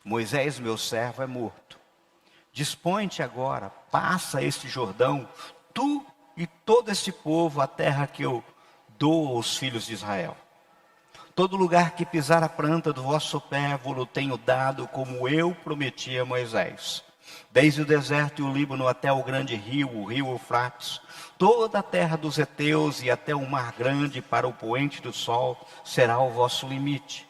Moisés, meu servo, é morto. Dispõe-te agora, passa este Jordão, tu e todo este povo, a terra que eu dou aos filhos de Israel. Todo lugar que pisar a planta do vosso pé, vos tenho dado, como eu prometi a Moisés. Desde o deserto e o Líbano até o grande rio, o rio Eufrates, toda a terra dos heteus e até o mar grande para o poente do sol, será o vosso limite.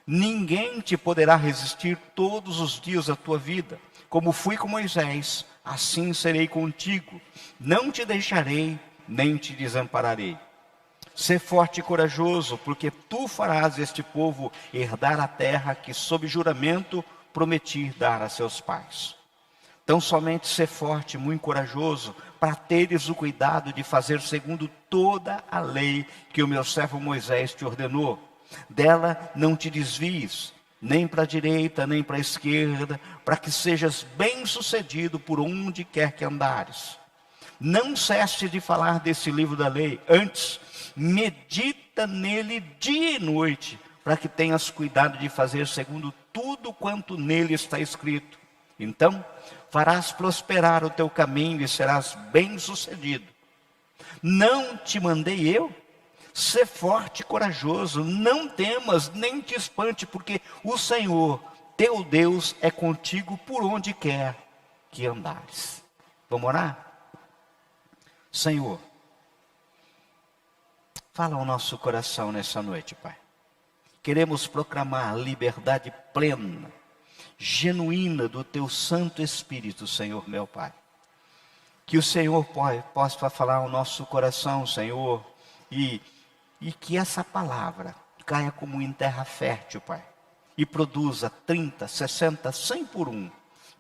Ninguém te poderá resistir todos os dias da tua vida. Como fui com Moisés, assim serei contigo. Não te deixarei, nem te desampararei. Sê forte e corajoso, porque tu farás este povo herdar a terra que, sob juramento, prometi dar a seus pais. Então somente sê forte e muito corajoso, para teres o cuidado de fazer segundo toda a lei que o meu servo Moisés te ordenou. Dela não te desvies, nem para a direita, nem para a esquerda, para que sejas bem-sucedido por onde quer que andares. Não cesse de falar desse livro da lei, antes medita nele dia e noite, para que tenhas cuidado de fazer segundo tudo quanto nele está escrito. Então farás prosperar o teu caminho e serás bem-sucedido. Não te mandei eu? Sê forte e corajoso, não temas, nem te espante, porque o Senhor, teu Deus, é contigo por onde quer que andares. Vamos orar? Senhor, fala ao nosso coração nessa noite, Pai. Queremos proclamar liberdade plena, genuína do teu Santo Espírito, Senhor meu Pai. Que o Senhor possa falar ao nosso coração, Senhor, e que essa palavra caia como em terra fértil, Pai, e produza 30, 60, 100 por um.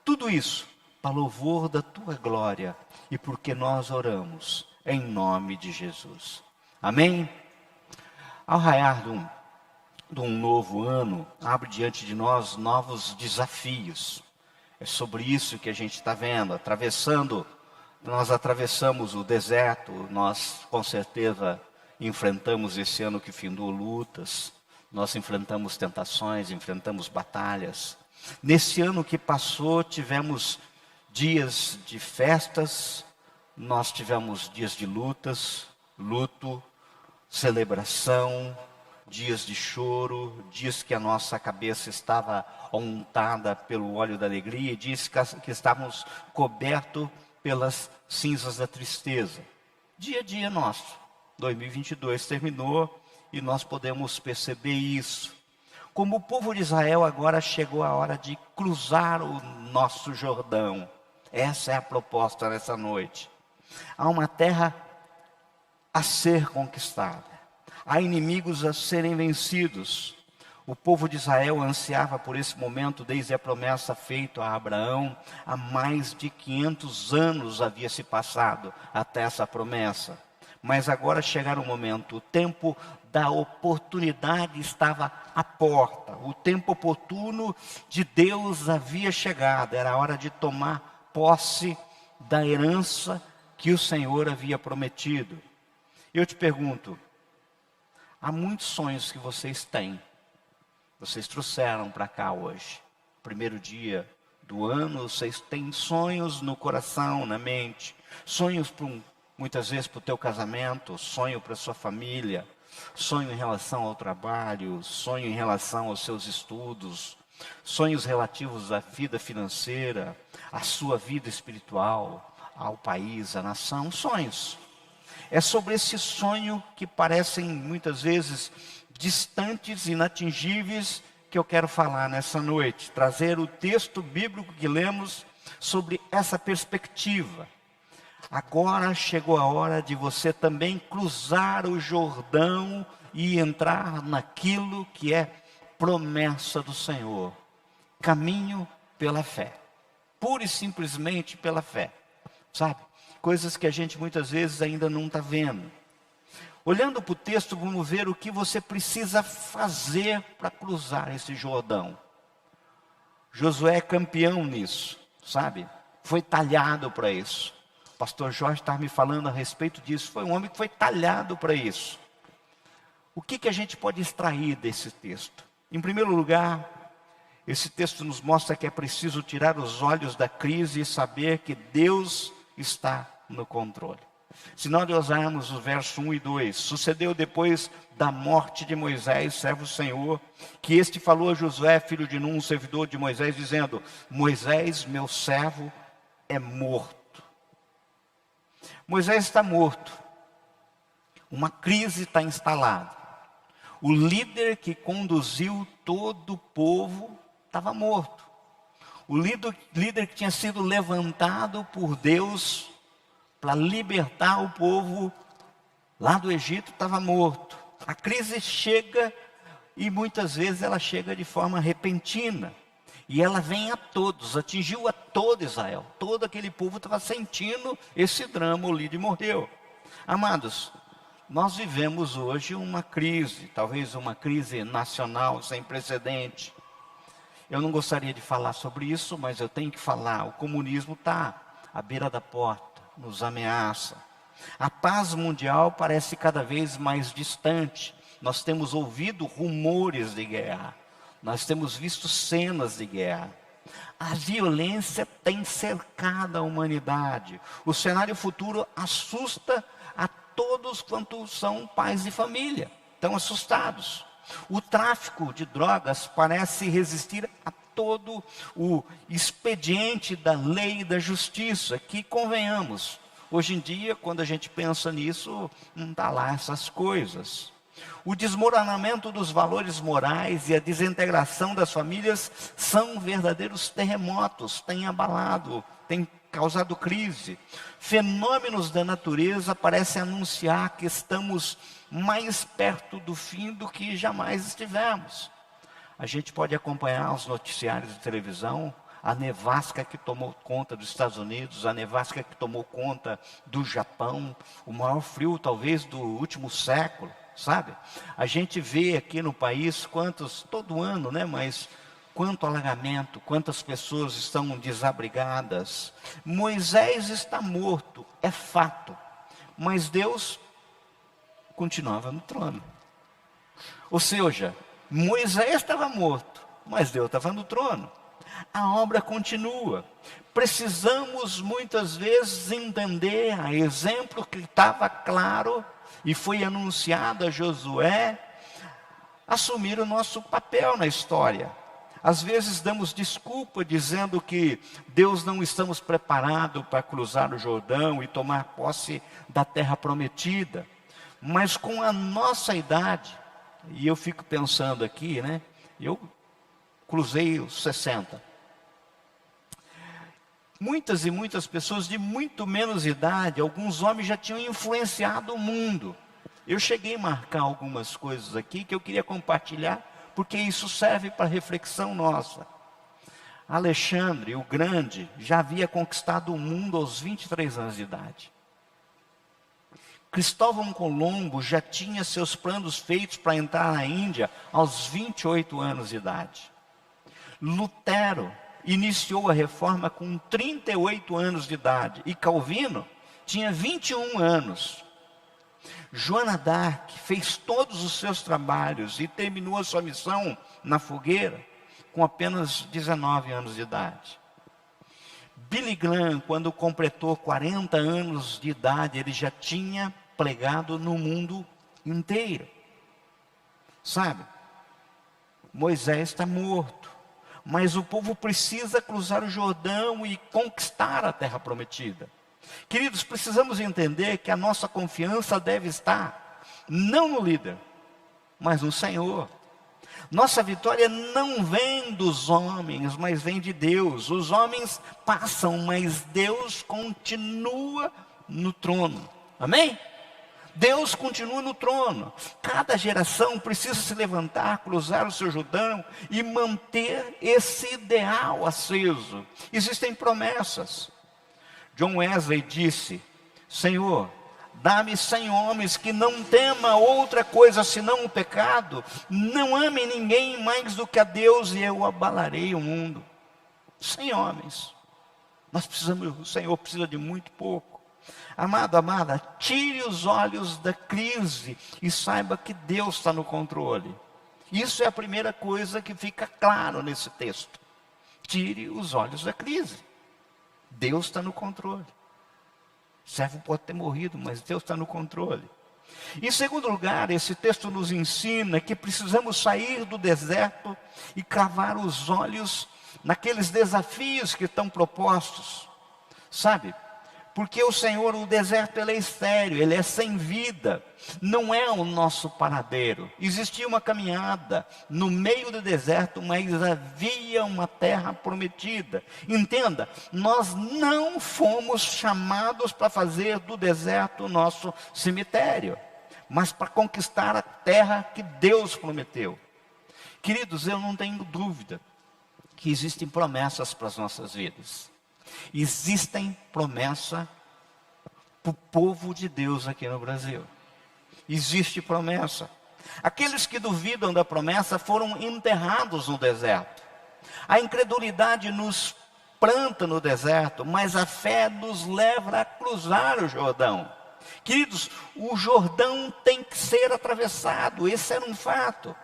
Tudo isso para louvor da tua glória e porque nós oramos em nome de Jesus. Amém? Ao raiar de um novo ano, abre diante de nós novos desafios. É sobre isso que a gente está vendo, nós atravessamos o deserto, nós com certeza enfrentamos esse ano que findou lutas, nós enfrentamos tentações, enfrentamos batalhas. Nesse ano que passou, tivemos dias de festas, nós tivemos dias de lutas, luto, celebração, dias de choro, dias que a nossa cabeça estava untada pelo óleo da alegria, e dias que estávamos cobertos pelas cinzas da tristeza. Dia a dia nosso. 2022 terminou e nós podemos perceber isso. Como o povo de Israel, agora chegou a hora de cruzar o nosso Jordão. Essa é a proposta nessa noite. Há uma terra a ser conquistada. Há inimigos a serem vencidos. O povo de Israel ansiava por esse momento desde a promessa feita a Abraão. Há mais de 500 anos havia se passado até essa promessa. Mas agora chegara o momento, o tempo da oportunidade estava à porta. O tempo oportuno de Deus havia chegado. Era a hora de tomar posse da herança que o Senhor havia prometido. Eu te pergunto, há muitos sonhos que vocês têm. Vocês trouxeram para cá hoje. Primeiro dia do ano, vocês têm sonhos no coração, na mente. Sonhos muitas vezes para o teu casamento, sonho para a sua família, sonho em relação ao trabalho, sonho em relação aos seus estudos, sonhos relativos à vida financeira, à sua vida espiritual, ao país, à nação, sonhos. É sobre esse sonho que parecem muitas vezes distantes, inatingíveis, que eu quero falar nessa noite. Trazer o texto bíblico que lemos sobre essa perspectiva. Agora chegou a hora de você também cruzar o Jordão e entrar naquilo que é promessa do Senhor. Caminho pela fé. Pura e simplesmente pela fé. Sabe? Coisas que a gente muitas vezes ainda não está vendo. Olhando para o texto, vamos ver o que você precisa fazer para cruzar esse Jordão. Josué é campeão nisso, sabe? Foi talhado para isso. O pastor Jorge estava me falando a respeito disso. Foi um homem que foi talhado para isso. O que a gente pode extrair desse texto? Em primeiro lugar, esse texto nos mostra que é preciso tirar os olhos da crise e saber que Deus está no controle. Se nós olharmos o verso 1 e 2, sucedeu depois da morte de Moisés, servo do Senhor, que este falou a Josué, filho de Nun, servidor de Moisés, dizendo: Moisés, meu servo, é morto. Moisés está morto. Uma crise está instalada. O líder que conduziu todo o povo estava morto. O líder que tinha sido levantado por Deus para libertar o povo lá do Egito estava morto. A crise chega e muitas vezes ela chega de forma repentina. E ela vem a todos, atingiu a todo Israel. Todo aquele povo estava sentindo esse drama, o líder morreu. Amados, nós vivemos hoje uma crise, talvez uma crise nacional sem precedente. Eu não gostaria de falar sobre isso, mas eu tenho que falar. O comunismo está à beira da porta, nos ameaça. A paz mundial parece cada vez mais distante. Nós temos ouvido rumores de guerra. Nós temos visto cenas de guerra. A violência tem cercado a humanidade. O cenário futuro assusta a todos quanto são pais de família. Estão assustados. O tráfico de drogas parece resistir a todo o expediente da lei e da justiça, que, convenhamos, hoje em dia, quando a gente pensa nisso, não está lá essas coisas. O desmoronamento dos valores morais e a desintegração das famílias são verdadeiros terremotos, têm abalado, têm causado crise. Fenômenos da natureza parecem anunciar que estamos mais perto do fim do que jamais estivemos. A gente pode acompanhar os noticiários de televisão, a nevasca que tomou conta dos Estados Unidos, a nevasca que tomou conta do Japão, o maior frio talvez do último século, sabe? A gente vê aqui no país todo ano, né, mas quanto alagamento, quantas pessoas estão desabrigadas. Moisés está morto, é fato, mas Deus continuava no trono. Ou seja, Moisés estava morto, mas Deus estava no trono. A obra continua. Precisamos muitas vezes entender, a exemplo que estava claro e foi anunciado a Josué, assumir o nosso papel na história. Às vezes damos desculpa dizendo que Deus não estamos preparados para cruzar o Jordão e tomar posse da terra prometida. Mas com a nossa idade, e eu fico pensando aqui, né? Eu cruzei os 60. Muitas e muitas pessoas de muito menos idade, alguns homens já tinham influenciado o mundo. Eu cheguei a marcar algumas coisas aqui que eu queria compartilhar, porque isso serve para reflexão nossa. Alexandre, o Grande, já havia conquistado o mundo aos 23 anos de idade. Cristóvão Colombo já tinha seus planos feitos para entrar na Índia aos 28 anos de idade. Lutero iniciou a reforma com 38 anos de idade e Calvino tinha 21 anos. Joana d'Arc fez todos os seus trabalhos e terminou a sua missão na fogueira com apenas 19 anos de idade. Billy Graham, quando completou 40 anos de idade, ele já tinha pregado no mundo inteiro. Sabe? Moisés está morto, mas o povo precisa cruzar o Jordão e conquistar a terra prometida. Queridos, precisamos entender que a nossa confiança deve estar não no líder, mas no Senhor. Nossa vitória não vem dos homens, mas vem de Deus. Os homens passam, mas Deus continua no trono. Amém? Deus continua no trono. Cada geração precisa se levantar, cruzar o seu Jordão e manter esse ideal aceso. Existem promessas. John Wesley disse: Senhor, dá-me 100 homens que não tema outra coisa senão o pecado, não amem ninguém mais do que a Deus e eu abalarei o mundo. 100 homens. Nós precisamos, o Senhor precisa de muito pouco. Amado, amada, tire os olhos da crise e saiba que Deus está no controle. Isso é a primeira coisa que fica claro nesse texto. Tire os olhos da crise. Deus está no controle. O servo pode ter morrido, mas Deus está no controle. Em segundo lugar, esse texto nos ensina que precisamos sair do deserto e cravar os olhos naqueles desafios que estão propostos. Sabe? Porque o Senhor, o deserto, ele é estéril, ele é sem vida. Não é o nosso paradeiro. Existia uma caminhada no meio do deserto, mas havia uma terra prometida. Entenda, nós não fomos chamados para fazer do deserto o nosso cemitério, mas para conquistar a terra que Deus prometeu. Queridos, eu não tenho dúvida que existem promessas para as nossas vidas. Existem promessas para o povo de Deus aqui no Brasil. Existe promessa. Aqueles que duvidam da promessa foram enterrados no deserto. A incredulidade nos planta no deserto, mas a fé nos leva a cruzar o Jordão. Queridos, o Jordão tem que ser atravessado, esse era um fato.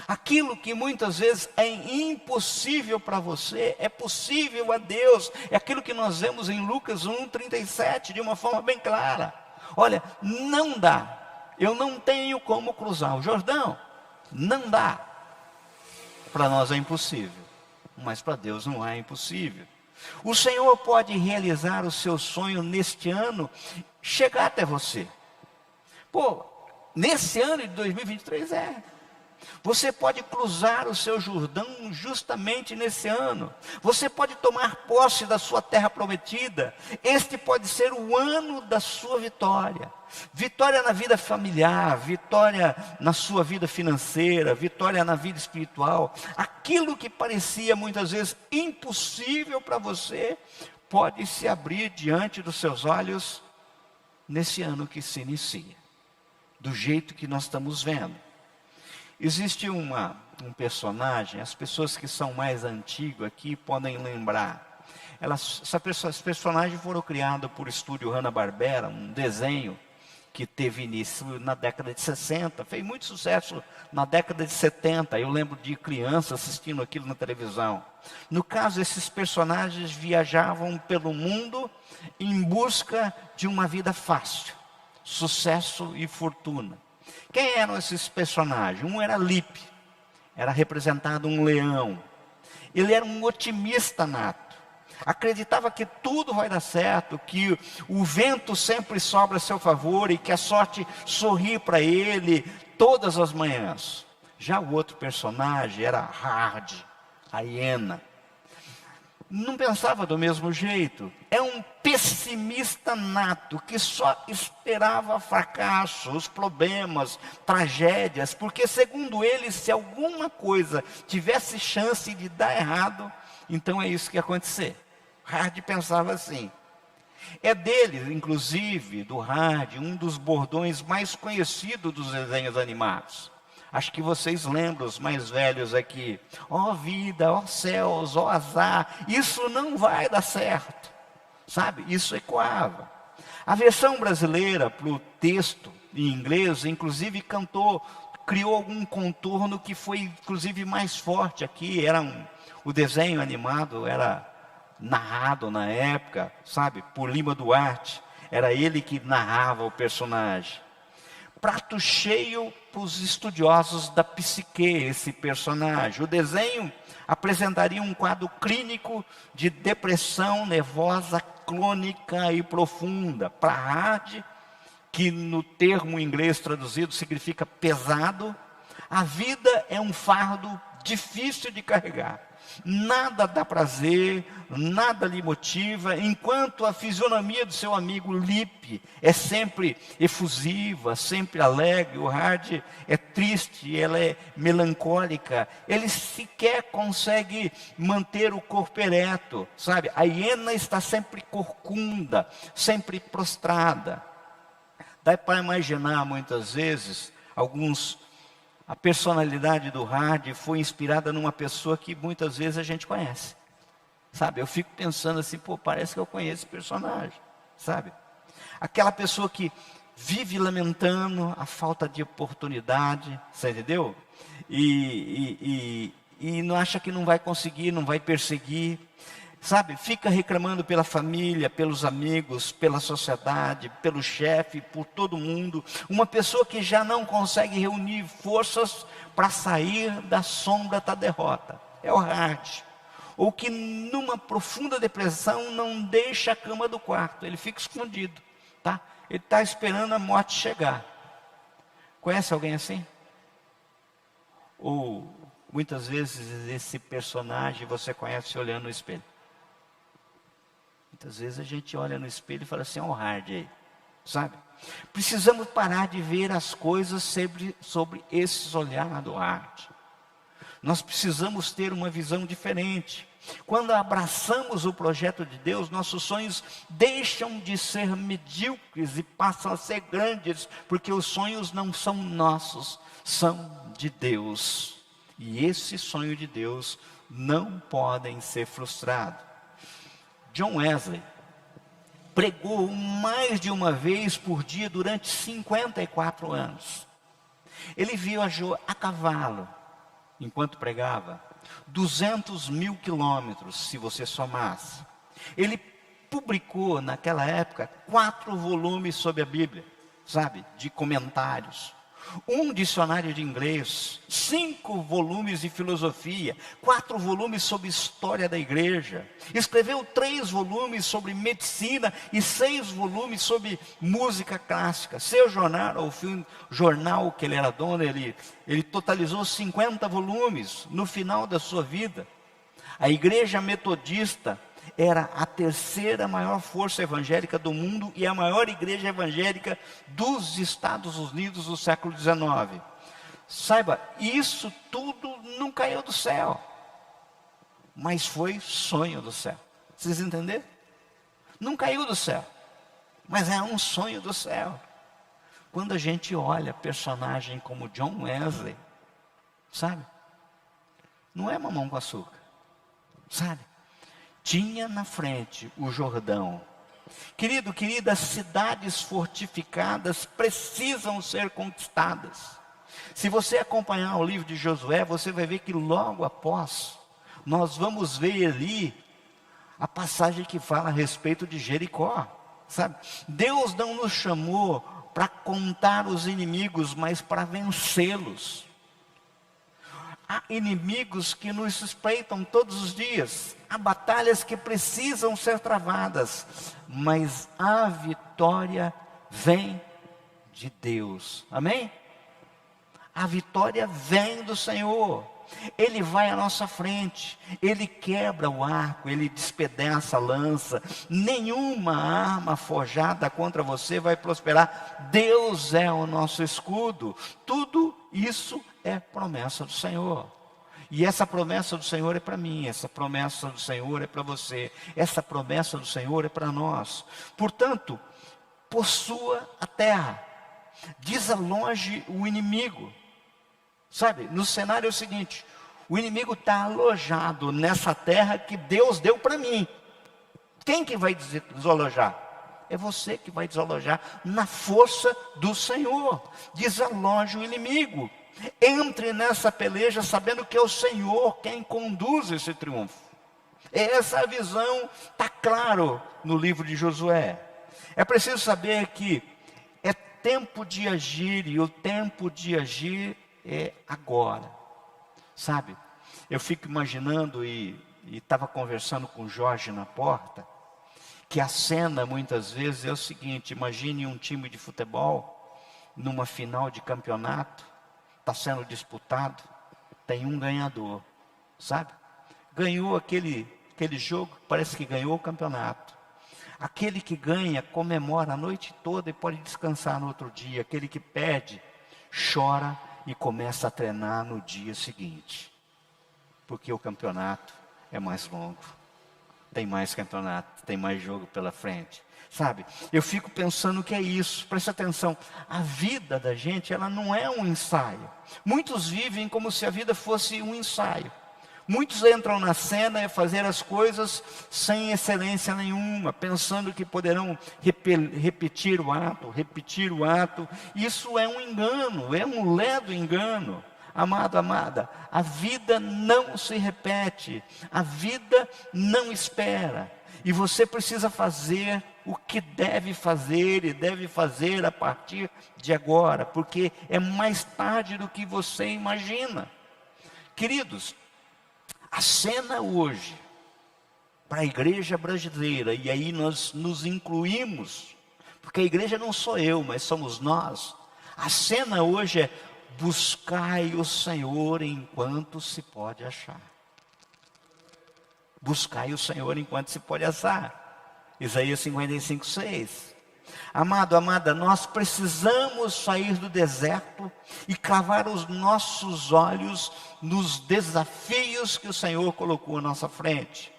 Aquilo que muitas vezes é impossível para você, é possível a Deus. É aquilo que nós vemos em Lucas 1:37, de uma forma bem clara. Olha, não dá, eu não tenho como cruzar o Jordão. Não dá. Para nós é impossível, mas para Deus não é impossível. O Senhor pode realizar o seu sonho neste ano, chegar até você. Pô, nesse ano de 2023 Você pode cruzar o seu Jordão justamente nesse ano. Você pode tomar posse da sua terra prometida. Este pode ser o ano da sua vitória. Vitória na vida familiar, vitória na sua vida financeira, vitória na vida espiritual. Aquilo que parecia muitas vezes impossível para você, pode se abrir diante dos seus olhos nesse ano que se inicia. Do jeito que nós estamos vendo. Existe um personagem, as pessoas que são mais antigas aqui podem lembrar. Esses personagens foram criados por estúdio Hanna-Barbera, um desenho que teve início na década de 60, fez muito sucesso na década de 70. Eu lembro de criança assistindo aquilo na televisão. No caso, esses personagens viajavam pelo mundo em busca de uma vida fácil, sucesso e fortuna. Quem eram esses personagens? Um era Lipe, era representado um leão. Ele era um otimista nato. Acreditava que tudo vai dar certo, que o vento sempre sobra a seu favor e que a sorte sorri para ele todas as manhãs. Já o outro personagem era Hard, a hiena. Não pensava do mesmo jeito. É um pessimista nato que só esperava fracasso, os problemas, tragédias, porque segundo ele, se alguma coisa tivesse chance de dar errado, então é isso que ia acontecer. Hard pensava assim. É dele, inclusive, do Hard, um dos bordões mais conhecidos dos desenhos animados. Acho que vocês lembram, os mais velhos aqui. Ó vida, ó céus, ó azar, isso não vai dar certo. Sabe, isso ecoava. A versão brasileira para o texto em inglês, inclusive criou algum contorno que foi inclusive mais forte aqui. O desenho animado era narrado na época, sabe, por Lima Duarte. Era ele que narrava o personagem. Prato cheio para os estudiosos da psique, esse personagem. O desenho apresentaria um quadro clínico de depressão nervosa crônica e profunda. Para Hard, que no termo em inglês traduzido significa pesado, a vida é um fardo difícil de carregar. Nada dá prazer, nada lhe motiva, enquanto a fisionomia do seu amigo Lipe é sempre efusiva, sempre alegre. O Hard é triste, ela é melancólica, ele sequer consegue manter o corpo ereto, sabe? A hiena está sempre corcunda, sempre prostrada. Dá para imaginar muitas vezes a personalidade do Hard foi inspirada numa pessoa que muitas vezes a gente conhece. Sabe, eu fico pensando assim, parece que eu conheço esse personagem, sabe? Aquela pessoa que vive lamentando a falta de oportunidade, você entendeu? E não acha que não vai conseguir, não vai perseguir. Sabe, fica reclamando pela família, pelos amigos, pela sociedade, pelo chefe, por todo mundo. Uma pessoa que já não consegue reunir forças para sair da sombra da derrota. É o hard. Ou que numa profunda depressão não deixa a cama do quarto, ele fica escondido, tá? Ele está esperando a morte chegar. Conhece alguém assim? Ou muitas vezes esse personagem você conhece olhando no espelho. Muitas vezes a gente olha no espelho e fala assim, ó, hard aí, sabe? Precisamos parar de ver as coisas sobre esses olhares do hard. Nós precisamos ter uma visão diferente. Quando abraçamos o projeto de Deus, nossos sonhos deixam de ser medíocres e passam a ser grandes, porque os sonhos não são nossos, são de Deus. E esse sonho de Deus não podem ser frustrados. John Wesley pregou mais de uma vez por dia durante 54 anos. Ele viajou a cavalo enquanto pregava 200.000 quilômetros, se você somasse. Ele publicou naquela época 4 volumes sobre a Bíblia, sabe, de comentários. Um dicionário de inglês, 5 volumes de filosofia, 4 volumes sobre história da igreja. Escreveu 3 volumes sobre medicina e 6 volumes sobre música clássica. Seu jornal, o jornal que ele era dono, ele totalizou 50 volumes no final da sua vida. A igreja metodista era a 3ª maior força evangélica do mundo e a maior igreja evangélica dos Estados Unidos do século XIX. Saiba, isso tudo não caiu do céu, mas foi sonho do céu. Vocês entenderam? Não caiu do céu, mas é um sonho do céu. Quando a gente olha personagem como John Wesley, sabe? Não é mamão com açúcar, sabe? Tinha na frente o Jordão. Querido, querida, cidades fortificadas precisam ser conquistadas. Se você acompanhar o livro de Josué, você vai ver que logo após, nós vamos ver ali a passagem que fala a respeito de Jericó. Sabe? Deus não nos chamou para contar os inimigos, mas para vencê-los. Há inimigos que nos espreitam todos os dias. Há batalhas que precisam ser travadas. Mas a vitória vem de Deus. Amém? A vitória vem do Senhor. Ele vai à nossa frente. Ele quebra o arco. Ele despedaça a lança. Nenhuma arma forjada contra você vai prosperar. Deus é o nosso escudo. Tudo isso é promessa do Senhor. E essa promessa do Senhor é para mim, essa promessa do Senhor é para você, essa promessa do Senhor é para nós. Portanto, possua a terra, desaloje o inimigo. Sabe, no cenário é o seguinte, o inimigo está alojado nessa terra que Deus deu para mim. Quem que vai desalojar? É você que vai desalojar na força do Senhor. Desaloje o inimigo. Entre nessa peleja sabendo que é o Senhor quem conduz esse triunfo. Essa visão está claro no livro de Josué. É preciso saber que é tempo de agir e o tempo de agir é agora. Sabe, eu fico imaginando e estava conversando com o Jorge na porta, que a cena muitas vezes é o seguinte, imagine um time de futebol numa final de campeonato, está sendo disputado, tem um ganhador, sabe? Ganhou aquele jogo, parece que ganhou o campeonato. Aquele que ganha comemora a noite toda e pode descansar no outro dia. Aquele que perde, chora e começa a treinar no dia seguinte. Porque o campeonato é mais longo. Tem mais campeonato, tem mais jogo pela frente. Sabe, eu fico pensando que é isso, presta atenção, a vida da gente, ela não é um ensaio. Muitos vivem como se a vida fosse um ensaio. Muitos entram na cena e fazer as coisas sem excelência nenhuma, pensando que poderão repetir o ato. Isso é um engano, é um ledo engano. Amado, amada, a vida não se repete, a vida não espera. E você precisa fazer o que deve fazer e deve fazer a partir de agora, porque é mais tarde do que você imagina. Queridos, a cena hoje, para a igreja brasileira, e aí nós nos incluímos, porque a igreja não sou eu, mas somos nós. A cena hoje é: buscai o Senhor enquanto se pode achar. Buscai o Senhor enquanto se pode achar. Isaías 55:6. Amado, amada, nós precisamos sair do deserto e cravar os nossos olhos nos desafios que o Senhor colocou à nossa frente.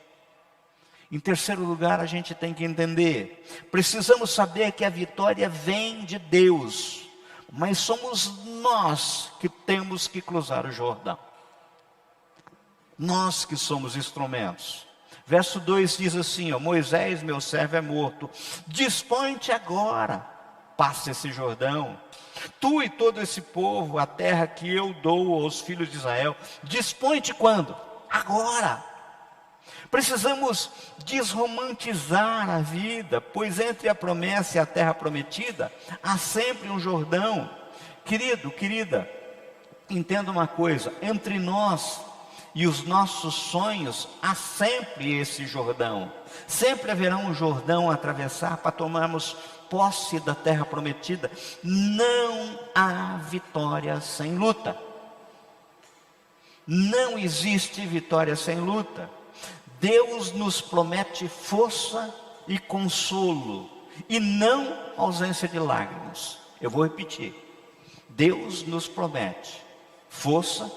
Em terceiro lugar, a gente tem que entender, precisamos saber que a vitória vem de Deus, mas somos nós que temos que cruzar o Jordão. Nós que somos instrumentos. Verso 2 diz assim, ó: Moisés, meu servo, é morto. Dispõe-te agora, passa esse Jordão. Tu e todo esse povo, a terra que eu dou aos filhos de Israel. Dispõe-te quando? Agora. Precisamos desromantizar a vida, pois entre a promessa e a terra prometida, há sempre um Jordão. Querido, querida, entenda uma coisa, entre nós e os nossos sonhos, há sempre esse Jordão. Sempre haverá um Jordão a atravessar para tomarmos posse da terra prometida. Não há vitória sem luta. Não existe vitória sem luta. Deus nos promete força e consolo, e não ausência de lágrimas. Eu vou repetir. Deus nos promete força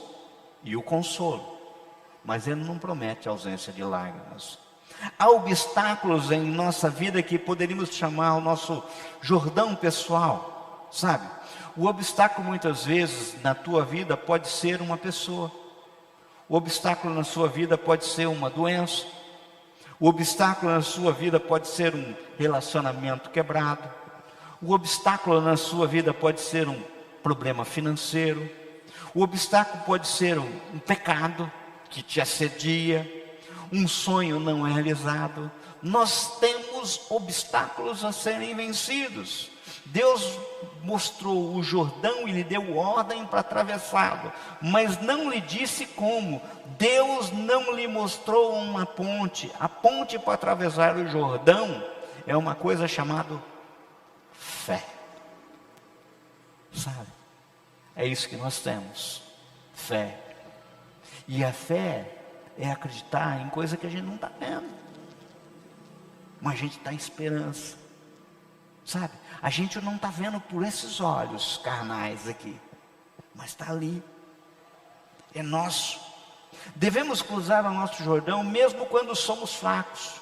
e o consolo, mas Ele não promete ausência de lágrimas. Há obstáculos em nossa vida que poderíamos chamar o nosso Jordão pessoal, sabe? O obstáculo muitas vezes na tua vida pode ser uma pessoa. O obstáculo na sua vida pode ser uma doença. O obstáculo na sua vida pode ser um relacionamento quebrado. O obstáculo na sua vida pode ser um problema financeiro. O obstáculo pode ser um pecado que te assedia, um sonho não realizado. Nós temos obstáculos a serem vencidos. Deus mostrou o Jordão e lhe deu ordem para atravessá-lo, mas não lhe disse como. Deus não lhe mostrou uma ponte. A ponte para atravessar o Jordão é uma coisa chamada fé. Sabe? É isso que nós temos, fé. E a fé é acreditar em coisa que a gente não está vendo, mas a gente está em esperança, sabe? A gente não está vendo por esses olhos carnais aqui, mas está ali, é nosso. Devemos cruzar o nosso Jordão mesmo quando somos fracos,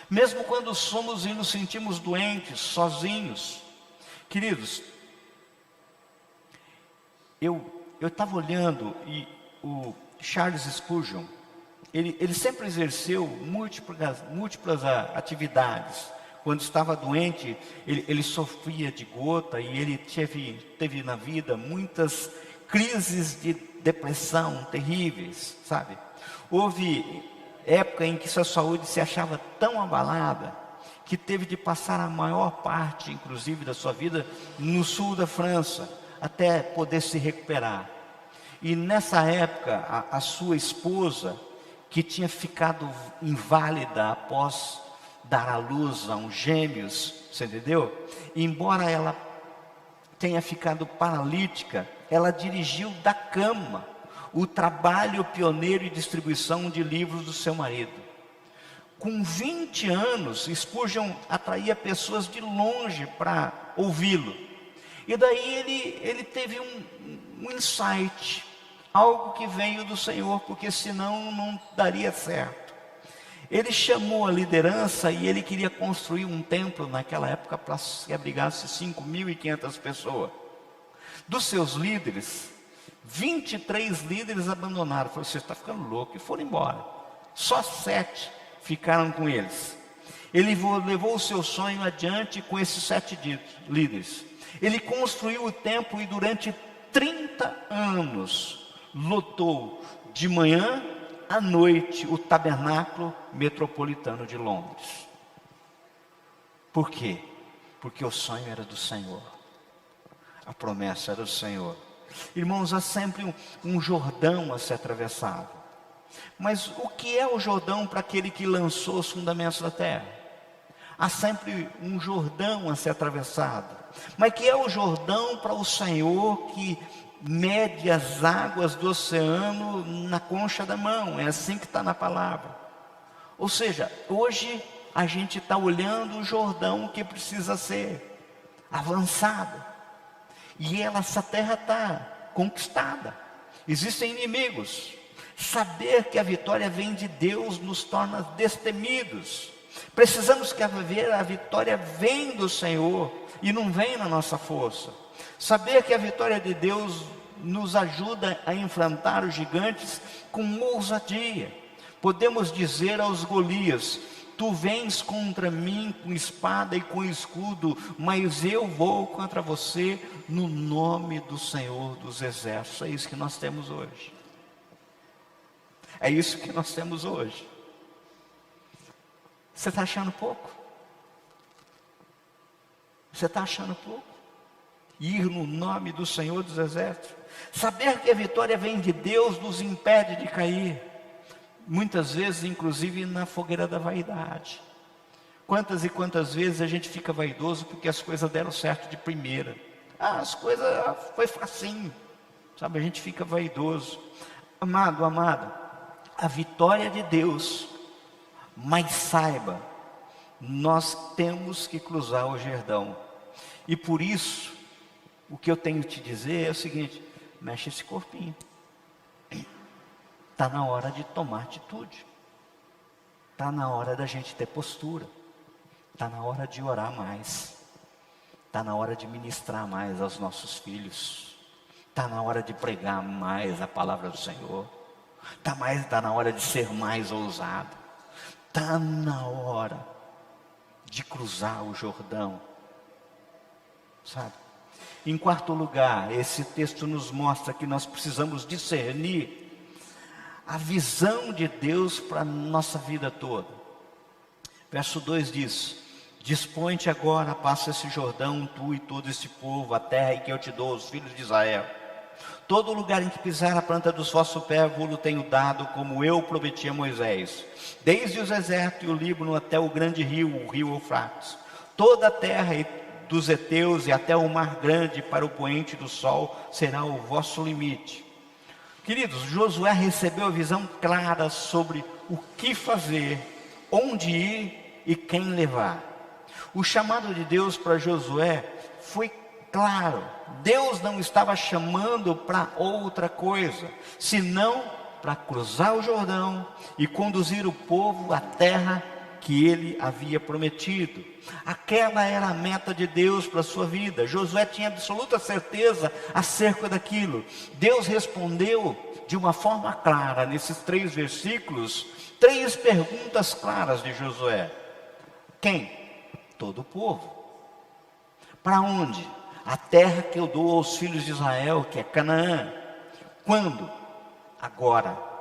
mesmo quando somos e nos sentimos doentes, sozinhos. Queridos, eu estava olhando e o Charles Spurgeon, ele sempre exerceu múltiplas atividades. Quando estava doente, ele sofria de gota e ele teve na vida muitas crises de depressão terríveis, sabe? Houve época em que sua saúde se achava tão abalada que teve de passar a maior parte, inclusive, da sua vida no sul da França, até poder se recuperar. E nessa época, a sua esposa, que tinha ficado inválida após dar à luz a uns gêmeos, você entendeu? E embora ela tenha ficado paralítica, ela dirigiu da cama o trabalho pioneiro e distribuição de livros do seu marido. Com 20 anos, Spurgeon atraía pessoas de longe para ouvi-lo. E daí ele teve um insight, algo que veio do Senhor, porque senão não daria certo. Ele chamou a liderança e ele queria construir um templo naquela época para que abrigasse 5.500 pessoas. Dos seus líderes, 23 líderes abandonaram. Falou, você está ficando louco, e foram embora. Só 7 ficaram com eles. Ele levou o seu sonho adiante com esses 7 líderes. Ele construiu o templo e durante 30 anos lotou de manhã à noite o tabernáculo metropolitano de Londres. Por quê? Porque o sonho era do Senhor. A promessa era do Senhor. Irmãos, há sempre um Jordão a ser atravessado. Mas o que é o Jordão para aquele que lançou os fundamentos da terra? Há sempre um Jordão a ser atravessado. Mas que é o Jordão para o Senhor que mede as águas do oceano na concha da mão? É assim que está na palavra. Ou seja, hoje a gente está olhando o Jordão que precisa ser avançado. E essa terra está conquistada. Existem inimigos. Saber que a vitória vem de Deus nos torna destemidos. Precisamos que a vitória vem do Senhor e não vem na nossa força. Saber que a vitória de Deus nos ajuda a enfrentar os gigantes com ousadia. Podemos dizer aos Golias: tu vens contra mim com espada e com escudo, mas eu vou contra você no nome do Senhor dos Exércitos. É isso que nós temos hoje. É isso que nós temos hoje. Você está achando pouco? Você está achando pouco? Ir no nome do Senhor dos Exércitos. Saber que a vitória vem de Deus nos impede de cair. Muitas vezes, inclusive, na fogueira da vaidade. Quantas e quantas vezes a gente fica vaidoso porque as coisas deram certo de primeira. As coisas foi facinho. Sabe, a gente fica vaidoso. Amado, amada, a vitória de Deus, mas saiba, nós temos que cruzar o Jordão. E por isso, o que eu tenho te dizer é o seguinte: mexe esse corpinho. Está na hora de tomar atitude. Está na hora da gente ter postura. Está na hora de orar mais. Está na hora de ministrar mais aos nossos filhos. Está na hora de pregar mais a palavra do Senhor. Está na hora de ser mais ousado. Está na hora de cruzar o Jordão. Sabe? Em quarto lugar, esse texto nos mostra que nós precisamos discernir a visão de Deus para a nossa vida toda. Verso 2 diz: dispõe-te agora, passa esse Jordão, tu e todo esse povo, a terra em que eu te dou, os filhos de Israel. Todo lugar em que pisar a planta dos vossos pés, vos tenho dado, como eu prometi a Moisés. Desde os desertos e o Líbano até o grande rio, o rio Eufrates. Toda a terra dos heteus e até o mar grande, para o poente do sol, será o vosso limite. Queridos, Josué recebeu a visão clara sobre o que fazer, onde ir e quem levar. O chamado de Deus para Josué foi claro. Deus não estava chamando para outra coisa, senão para cruzar o Jordão e conduzir o povo à terra que ele havia prometido. Aquela era a meta de Deus para a sua vida. Josué tinha absoluta certeza acerca daquilo. Deus respondeu de uma forma clara, nesses 3 versículos, 3 perguntas claras de Josué. Quem? Todo o povo. Para onde? A terra que eu dou aos filhos de Israel, que é Canaã. Quando? Agora.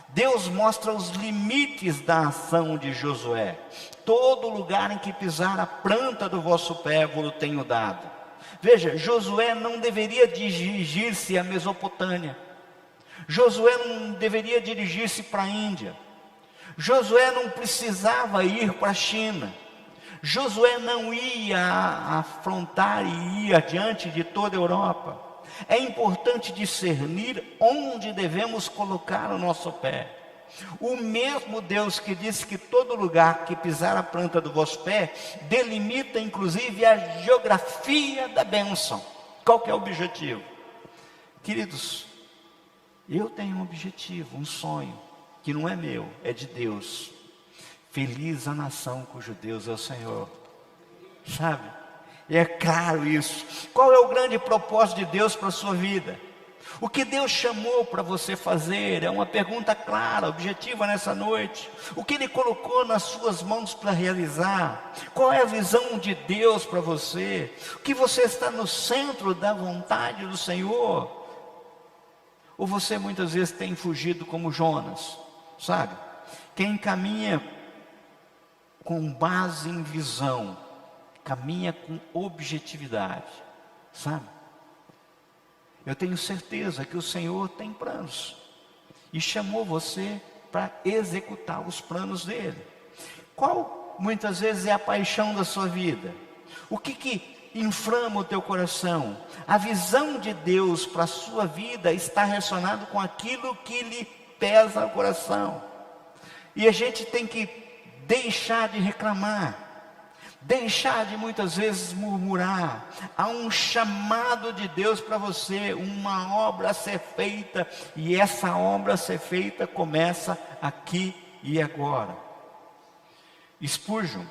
Deus mostra os limites da ação de Josué. Todo lugar em que pisar a planta do vosso pé, vos tenho dado. Veja, Josué não deveria dirigir-se à Mesopotâmia. Josué não deveria dirigir-se para a Índia. Josué não precisava ir para a China. Josué não ia afrontar e ir adiante de toda a Europa. É importante discernir onde devemos colocar o nosso pé. O mesmo Deus que disse que todo lugar que pisar a planta do vosso pé, delimita inclusive a geografia da bênção. Qual que é o objetivo? Queridos, eu tenho um objetivo, um sonho, que não é meu, é de Deus. Feliz a nação cujo Deus é o Senhor. Sabe? E é claro isso. Qual é o grande propósito de Deus para a sua vida? O que Deus chamou para você fazer? É uma pergunta clara, objetiva nessa noite. O que Ele colocou nas suas mãos para realizar? Qual é a visão de Deus para você? O que você está no centro da vontade do Senhor? Ou você muitas vezes tem fugido como Jonas, sabe? Quem caminha com base em visão, caminha com objetividade, sabe? Eu tenho certeza que o Senhor tem planos e chamou você para executar os planos dele. Qual muitas vezes é a paixão da sua vida? O que inflama o teu coração? A visão de Deus para a sua vida está relacionado com aquilo que lhe pesa o coração. E a gente tem que deixar de reclamar, deixar de muitas vezes murmurar. Há um chamado de Deus para você, uma obra a ser feita, e essa obra a ser feita começa aqui e agora. Spurgeon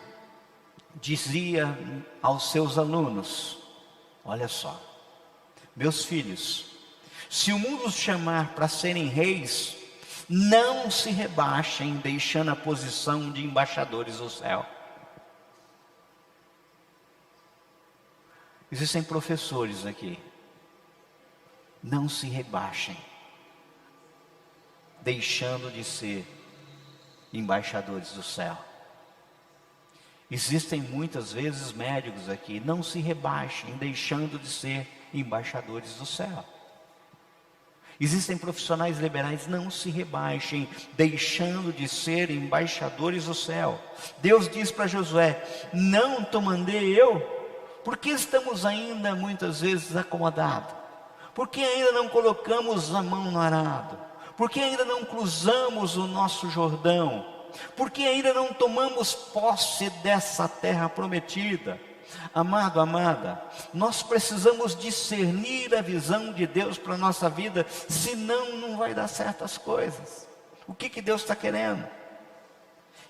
dizia aos seus alunos: olha só, meus filhos, se o mundo os chamar para serem reis, não se rebaixem deixando a posição de embaixadores do céu. Existem professores aqui. Não se rebaixem, deixando de ser embaixadores do céu. Existem muitas vezes médicos aqui. Não se rebaixem, deixando de ser embaixadores do céu. Existem profissionais liberais. Não se rebaixem, deixando de ser embaixadores do céu. Deus diz para Josué: não te mandei eu? Por que estamos ainda muitas vezes acomodados? Por que ainda não colocamos a mão no arado? Por que ainda não cruzamos o nosso Jordão? Por que ainda não tomamos posse dessa terra prometida? Amado, amada, nós precisamos discernir a visão de Deus para a nossa vida, senão não vai dar certas coisas. O que Deus está querendo?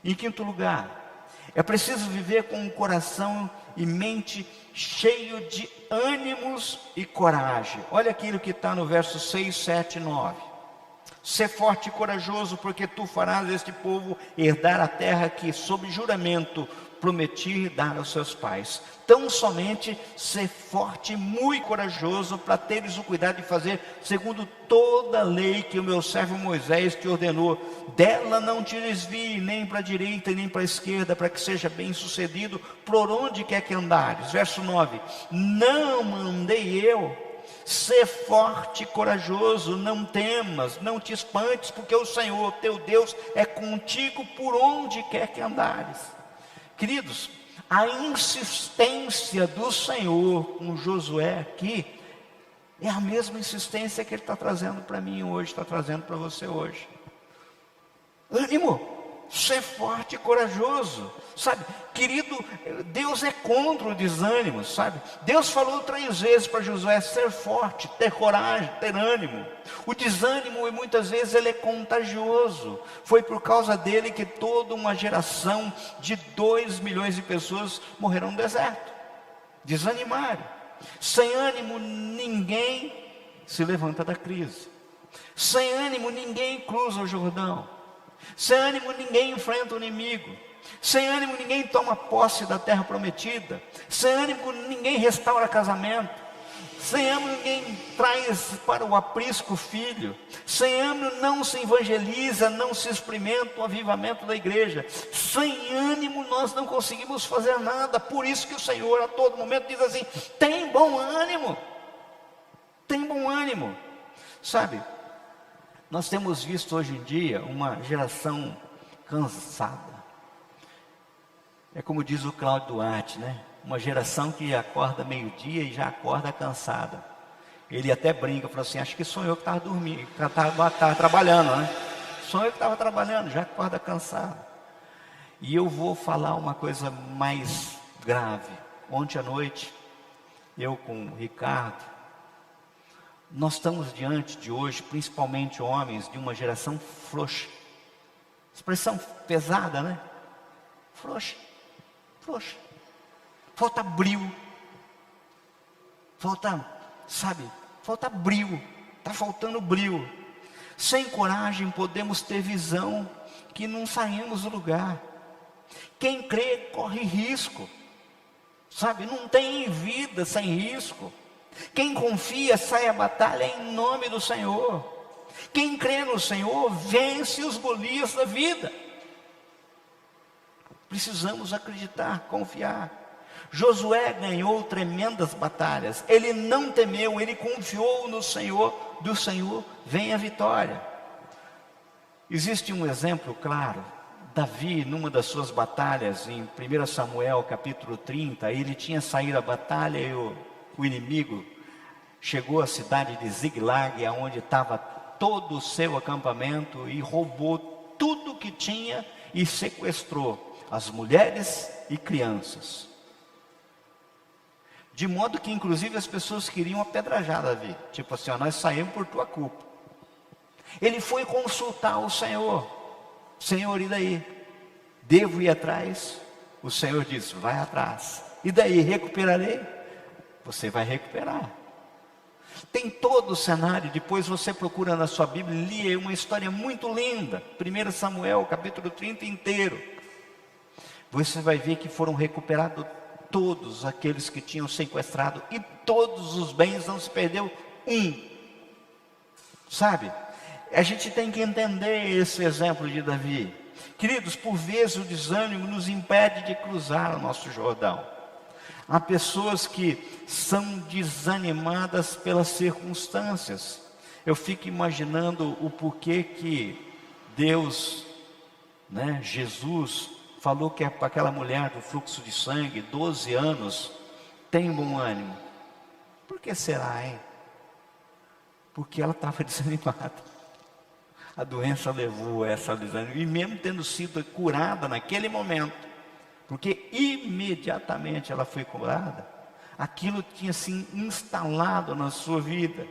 Em quinto lugar, é preciso viver com o coração e mente cheio de ânimos e coragem. Olha aquilo que está no verso 6, 7 e 9. Sê forte e corajoso, porque tu farás este povo herdar a terra que, sob juramento, prometi dar aos seus pais. Tão somente ser forte e muito corajoso, para teres o cuidado de fazer segundo toda a lei que o meu servo Moisés te ordenou. Dela não te desvie nem para a direita nem para a esquerda, para que seja bem sucedido por onde quer que andares. Verso 9: não mandei eu? Ser forte e corajoso, não temas, não te espantes, porque o Senhor teu Deus é contigo por onde quer que andares. Queridos, a insistência do Senhor com Josué aqui é a mesma insistência que Ele está trazendo para mim hoje, está trazendo para você hoje. Ânimo, ser forte e corajoso, sabe? Querido, Deus é contra o desânimo, sabe? Deus falou 3 vezes para Josué ser forte, ter coragem, ter ânimo. O desânimo, muitas vezes, ele é contagioso. Foi por causa dele que toda uma geração de 2 milhões de pessoas morreram no deserto. Desanimaram. Sem ânimo, ninguém se levanta da crise. Sem ânimo, ninguém cruza o Jordão. Sem ânimo, ninguém enfrenta o inimigo. Sem ânimo, ninguém toma posse da terra prometida. Sem ânimo, ninguém restaura casamento. Sem ânimo, ninguém traz para o aprisco filho. Sem ânimo, não se evangeliza, não se experimenta o avivamento da igreja. Sem ânimo, nós não conseguimos fazer nada. Por isso que o Senhor a todo momento diz assim: tem bom ânimo. Tem bom ânimo. Sabe, nós temos visto hoje em dia uma geração cansada. É como diz o Cláudio Duarte, né? Uma geração que acorda meio-dia e já acorda cansada. Ele até brinca, fala assim: acho que sonhou que estava dormindo, estava trabalhando, né? Sonhou que estava trabalhando, já acorda cansado. E eu vou falar uma coisa mais grave. Ontem à noite, eu com o Ricardo, nós estamos diante de hoje, principalmente homens, de uma geração frouxa. Expressão pesada, né? Frouxa. Frouxa. Falta brio. Falta, sabe? Falta brio. está faltando brilho. Sem coragem podemos ter visão que não saímos do lugar. Quem crê corre risco, sabe? Não tem vida sem risco. Quem confia sai à batalha em nome do Senhor. Quem crê no Senhor vence os Golias da vida. Precisamos acreditar, confiar. Josué ganhou tremendas batalhas. Ele não temeu, ele confiou no Senhor. Do Senhor vem a vitória. Existe um exemplo claro. Davi, numa das suas batalhas, em 1 Samuel capítulo 30, ele tinha saído à batalha e o inimigo chegou à cidade de Ziglag, onde estava todo o seu acampamento, e roubou tudo que tinha e sequestrou as mulheres e crianças. De modo que inclusive as pessoas queriam apedrejar Davi. Tipo assim, nós saímos por tua culpa. Ele foi consultar o Senhor. Senhor, e daí? Devo ir atrás? O Senhor disse, vai atrás. E daí, recuperarei? Você vai recuperar. Tem todo o cenário, depois você procura na sua Bíblia, li uma história muito linda. 1 Samuel, capítulo 30 inteiro. Você vai ver que foram recuperados todos aqueles que tinham sequestrado, e todos os bens, não se perdeu um. Sabe? A gente tem que entender esse exemplo de Davi. Queridos, por vezes o desânimo nos impede de cruzar o nosso Jordão. Há pessoas que são desanimadas pelas circunstâncias. Eu fico imaginando o porquê que Deus, Jesus, falou que é para aquela mulher do fluxo de sangue, 12 anos, tem bom ânimo. Por que será, hein? Porque ela estava desanimada. A doença levou a essa desânimo, e mesmo tendo sido curada naquele momento, porque imediatamente ela foi curada, aquilo tinha se instalado na sua vida.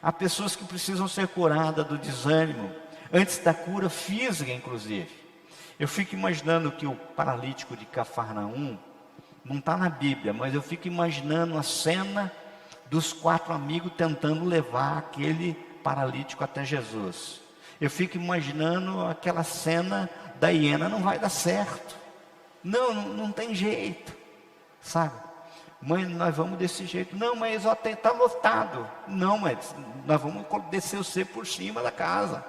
Há pessoas que precisam ser curadas do desânimo, antes da cura física inclusive. Eu fico imaginando que o paralítico de Cafarnaum, não está na Bíblia, mas eu fico imaginando a cena dos 4 amigos tentando levar aquele paralítico até Jesus. Eu fico imaginando aquela cena da hiena, não vai dar certo. Não tem jeito, sabe? Mãe, nós vamos desse jeito. Não, mas está lotado. Não, mas nós vamos descer você por cima da casa.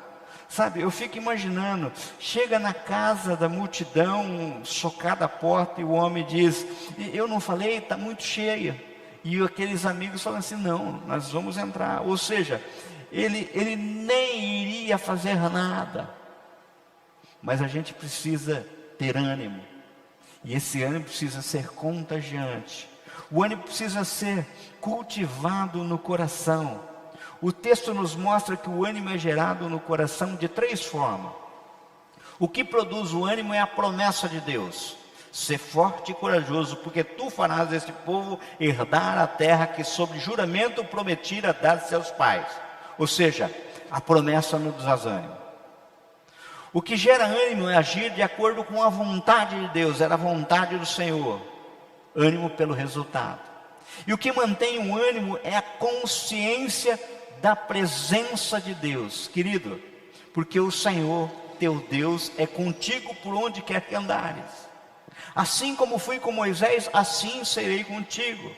Sabe, eu fico imaginando, chega na casa da multidão, socada a porta, e o homem diz, eu não falei, está muito cheia. E aqueles amigos falam assim, não, nós vamos entrar. Ou seja, ele nem iria fazer nada. Mas a gente precisa ter ânimo. E esse ânimo precisa ser contagiante. O ânimo precisa ser cultivado no coração. O texto nos mostra que o ânimo é gerado no coração de 3 formas. O que produz o ânimo é a promessa de Deus. Ser forte e corajoso, porque tu farás esse povo herdar a terra que sob juramento prometira dar a seus pais. Ou seja, a promessa nos dá ânimo. O que gera ânimo é agir de acordo com a vontade de Deus, era a vontade do Senhor. Ânimo pelo resultado. E o que mantém o ânimo é a consciência da presença de Deus, querido, porque o Senhor, teu Deus, é contigo por onde quer que andares. Assim como fui com Moisés, assim serei contigo.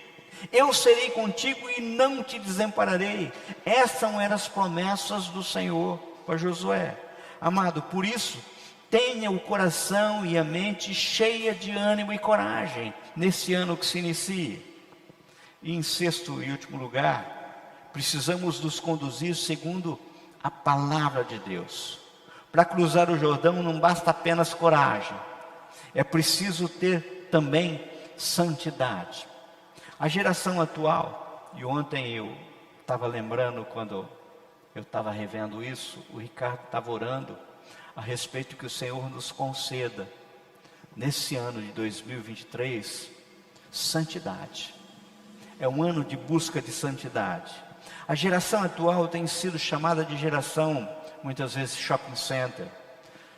Eu serei contigo e não te desampararei. Essas eram as promessas do Senhor para Josué. Amado, por isso, tenha o coração e a mente cheia de ânimo e coragem nesse ano que se inicia. E em 6º e último lugar, precisamos nos conduzir segundo a palavra de Deus. Para cruzar o Jordão não basta apenas coragem, é preciso ter também santidade. A geração atual, e ontem eu estava lembrando quando eu estava revendo isso, o Ricardo estava orando a respeito que o Senhor nos conceda, nesse ano de 2023, santidade. É um ano de busca de santidade. A geração atual tem sido chamada de geração, muitas vezes shopping center,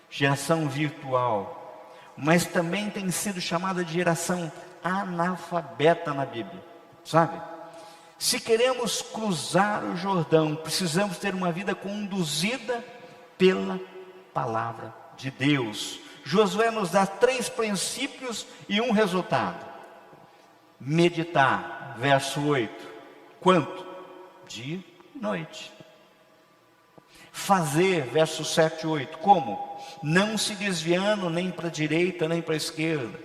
geração virtual, mas também tem sido chamada de geração analfabeta na Bíblia, sabe? Se queremos cruzar o Jordão, precisamos ter uma vida conduzida pela palavra de Deus. Josué nos dá 3 princípios e um resultado. Meditar, verso 8. Quanto? Dia e noite. Fazer, verso 7 e 8. Como? Não se desviando nem para a direita, nem para a esquerda.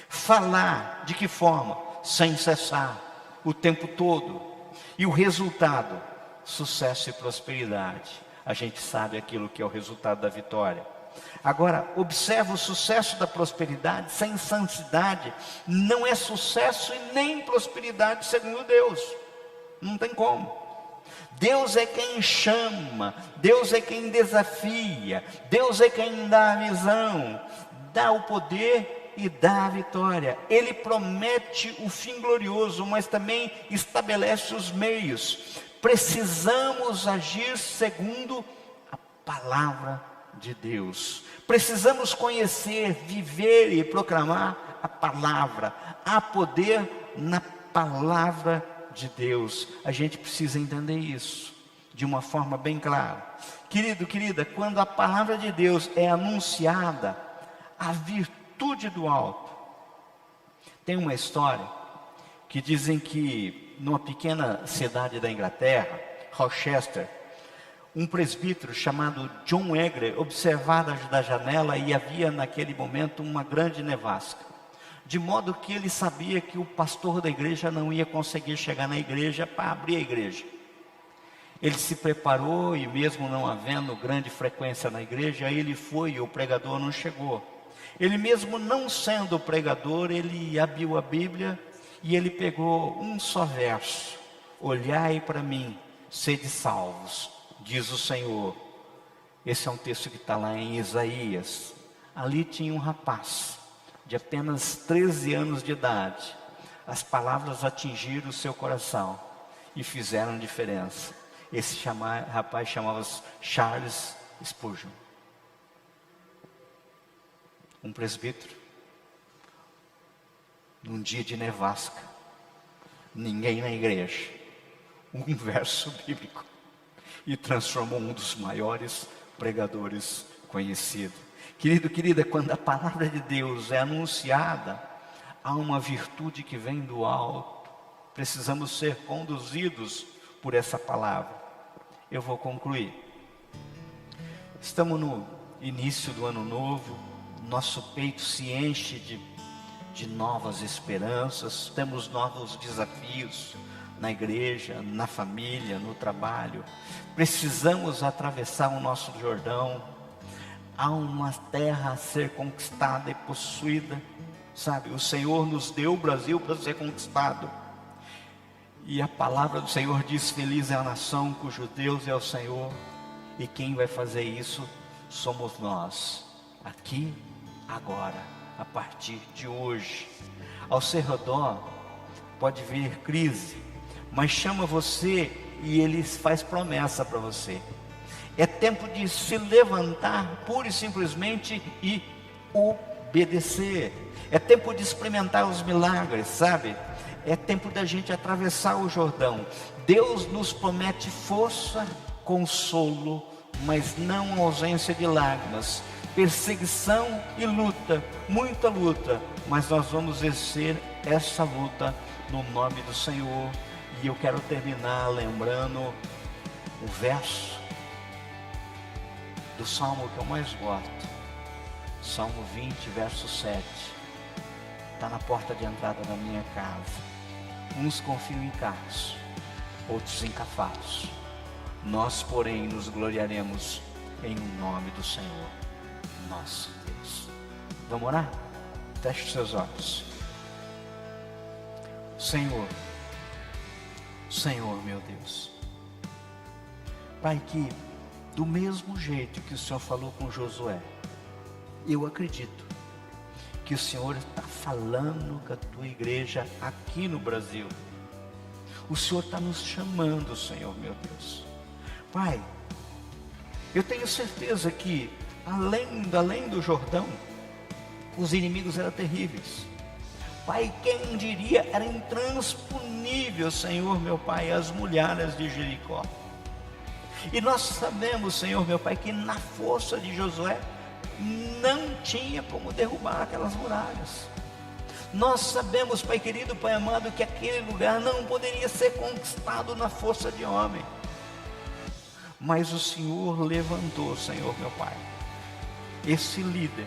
Falar, de que forma? Sem cessar, o tempo todo. E o resultado? Sucesso e prosperidade. A gente sabe aquilo que é o resultado da vitória. Agora, observa o sucesso da prosperidade sem santidade. Não é sucesso e nem prosperidade segundo Deus. Não tem como. Deus é quem chama, Deus é quem desafia, Deus é quem dá a visão, dá o poder e dá a vitória. Ele promete o fim glorioso, mas também estabelece os meios. Precisamos agir segundo a palavra de Deus. Precisamos conhecer, viver e proclamar a palavra. Há poder na palavra de Deus. A gente precisa entender isso de uma forma bem clara. Querido, querida, quando a palavra de Deus é anunciada, a virtude do alto. Tem uma história que dizem que numa pequena cidade da Inglaterra, Rochester, um presbítero chamado John Egger observava da janela e havia naquele momento uma grande nevasca. De modo que ele sabia que o pastor da igreja não ia conseguir chegar na igreja para abrir a igreja. Ele se preparou e mesmo não havendo grande frequência na igreja, ele foi e o pregador não chegou. Ele mesmo não sendo pregador, ele abriu a Bíblia e ele pegou um só verso. Olhai para mim, sede salvos, diz o Senhor. Esse é um texto que está lá em Isaías. Ali tinha um rapaz de apenas 13 anos de idade. As palavras atingiram o seu coração e fizeram diferença. Esse rapaz chamava-se Charles Spurgeon. Um presbítero, num dia de nevasca, ninguém na igreja, um verso bíblico, e transformou um dos maiores pregadores conhecidos. Querido, querida, quando a palavra de Deus é anunciada, há uma virtude que vem do alto. Precisamos ser conduzidos por essa palavra. Eu vou concluir. Estamos no início do ano novo, nosso peito se enche de novas esperanças, temos novos desafios na igreja, na família, no trabalho. Precisamos atravessar o nosso Jordão. Há uma terra a ser conquistada e possuída, sabe? O Senhor nos deu o Brasil para ser conquistado. E a palavra do Senhor diz: feliz é a nação cujo Deus é o Senhor. E quem vai fazer isso somos nós, aqui, agora, a partir de hoje. Ao seu redor pode vir crise, mas chama você e Ele faz promessa para você. É tempo de se levantar pura e simplesmente e obedecer. É tempo de experimentar os milagres, sabe? É tempo da gente atravessar o Jordão. Deus nos promete força, consolo, mas não ausência de lágrimas, perseguição e luta, muita luta. Mas nós vamos vencer essa luta no nome do Senhor. E eu quero terminar lembrando o verso do Salmo que eu mais gosto, Salmo 20, verso 7. Está na porta de entrada da minha casa. Uns confiam em carros, outros em cavalos. Nós, porém, nos gloriaremos em nome do Senhor, nosso Deus. Vamos orar? Feche seus olhos. Senhor, meu Deus, Pai, que do mesmo jeito que o Senhor falou com Josué, eu acredito que o Senhor está falando com a tua igreja aqui no Brasil. O Senhor está nos chamando, Senhor, meu Deus. Pai, eu tenho certeza que além do Jordão, os inimigos eram terríveis. Pai, quem diria, era intransponível, Senhor meu Pai, as muralhas de Jericó. E nós sabemos, Senhor meu Pai, que na força de Josué não tinha como derrubar aquelas muralhas. Nós sabemos, Pai querido, Pai amado, que aquele lugar não poderia ser conquistado na força de homem. Mas o Senhor levantou, Senhor meu Pai, esse líder,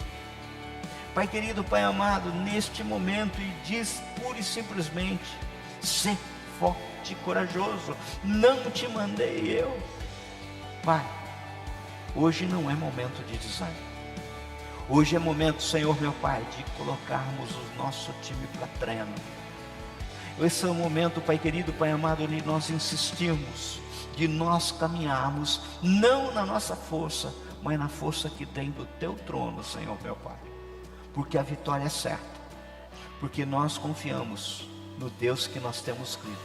Pai querido, Pai amado, neste momento, e diz pura e simplesmente: ser forte e corajoso, não te mandei eu. Pai, hoje não é momento de desânimo. Hoje é momento, Senhor meu Pai, de colocarmos o nosso time para treino. Esse é o momento, Pai querido, Pai amado, de nós insistirmos, de nós caminharmos, não na nossa força, mas na força que tem do Teu trono, Senhor meu Pai. Porque a vitória é certa, porque nós confiamos no Deus que nós temos crido,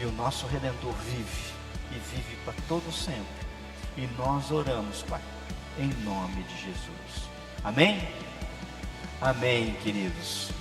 e o nosso Redentor vive, e vive para todo sempre, e nós oramos, Pai, em nome de Jesus. Amém? Amém, queridos.